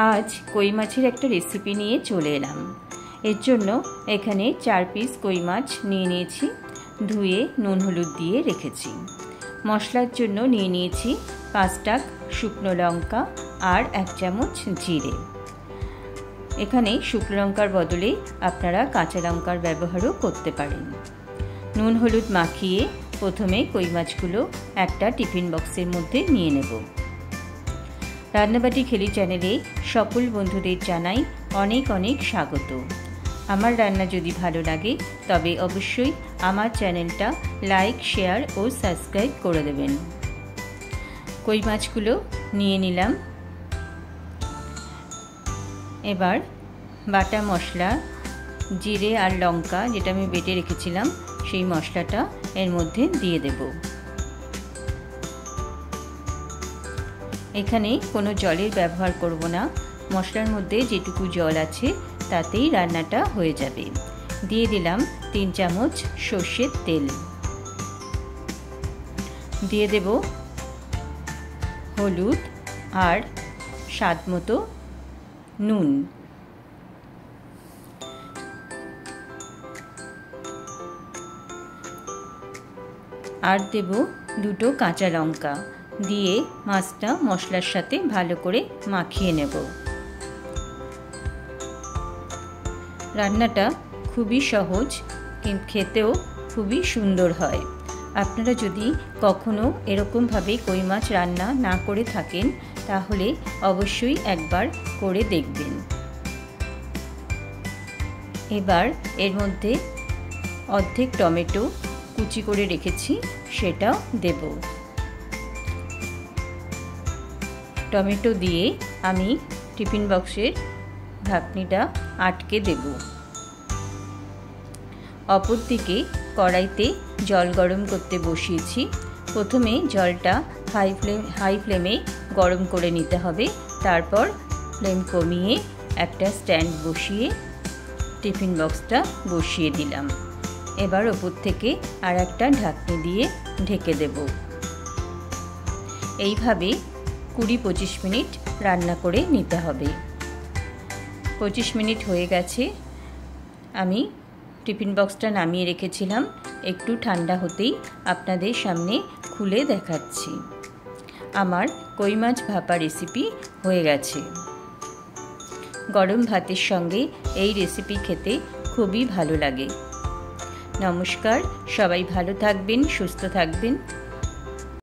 आज কই মাছের একটা রেসিপি নিয়ে চলে এলাম। এর জন্য এখানে 4 পিস কই মাছ নিয়ে নিয়েছি, ধুয়ে নুন হলুদ দিয়ে রেখেছি। মশলার জন্য নিয়ে নিয়েছি 5টা শুকনো লঙ্কা আর 1 চামচ জিরে। এখানে শুকনো লঙ্কার বদলে আপনারা কাঁচা লঙ্কার ব্যবহারও করতে পারেন। নুন হলুদ মাখিয়ে প্রথমে কই মাছগুলো একটা টিফিন বক্সের মধ্যে নিয়ে নেব। রান্নাবাটি খেলি চ্যানেলে সকল বন্ধুদের জানাই অনেক অনেক স্বাগত। আমার রান্না যদি ভালো লাগে তবে অবশ্যই আমার চ্যানেলটা লাইক, শেয়ার ও সাবস্ক্রাইব করে দেবেন। কই মাছগুলো নিয়ে নিলাম। এবার বাটা মশলা, জিরে আর লঙ্কা যেটা আমি বেটে রেখেছিলাম সেই মশলাটা এর মধ্যে দিয়ে দেব। এখানে কোনো জলের ব্যবহার করব না, মশলার মধ্যে যেটুকু জল আছে তাতেই রান্নাটা হয়ে যাবে। দিয়ে দিলাম 3 চামচ সর্ষের তেল, দিয়ে দেব হলুদ আর স্বাদ মতো নুন। আর দেব 2টো কাঁচা লঙ্কা, দিয়ে মাছটা মশলার সাথে ভালো করে মাখিয়ে নেব। রান্নাটা খুবই সহজ, কিন্তু খেতেও খুবই সুন্দর হয়। আপনারা যদি কখনো এরকমভাবে কই মাছ রান্না না করে থাকেন তাহলে অবশ্যই একবার করে দেখবেন। এবার এর মধ্যে অর্ধেক টমেটো কুচি করে রেখেছি সেটাও দেব। টমেটো দিয়ে আমি টিফিন বক্সের ঢাকনিটা আটকে দেব। অপরদিকে কড়াইতে জল গরম করতে বসিয়েছি। প্রথমে জলটা হাই ফ্লেমে গরম করে নিতে হবে, তারপর ফ্লেম কমিয়ে একটা স্ট্যান্ড বসিয়ে টিফিন বক্সটা বসিয়ে দিলাম। এবার ওপর থেকে আর একটা ঢাকনি দিয়ে ঢেকে দেব। এইভাবে 20-25 মিনিট রান্না করে নিতে হবে। 25 মিনিট হয়ে গেছে। আমি টিফিন বক্সটা নামিয়ে রেখেছিলাম, একটু ঠান্ডা হতেই আপনাদের সামনে খুলে দেখাচ্ছি। আমার কই মাছ ভাপা রেসিপি হয়ে গেছে। গরম ভাতের সঙ্গে এই রেসিপি খেতে খুবই ভালো লাগে। নমস্কার, সবাই ভালো থাকবেন, সুস্থ থাকবেন।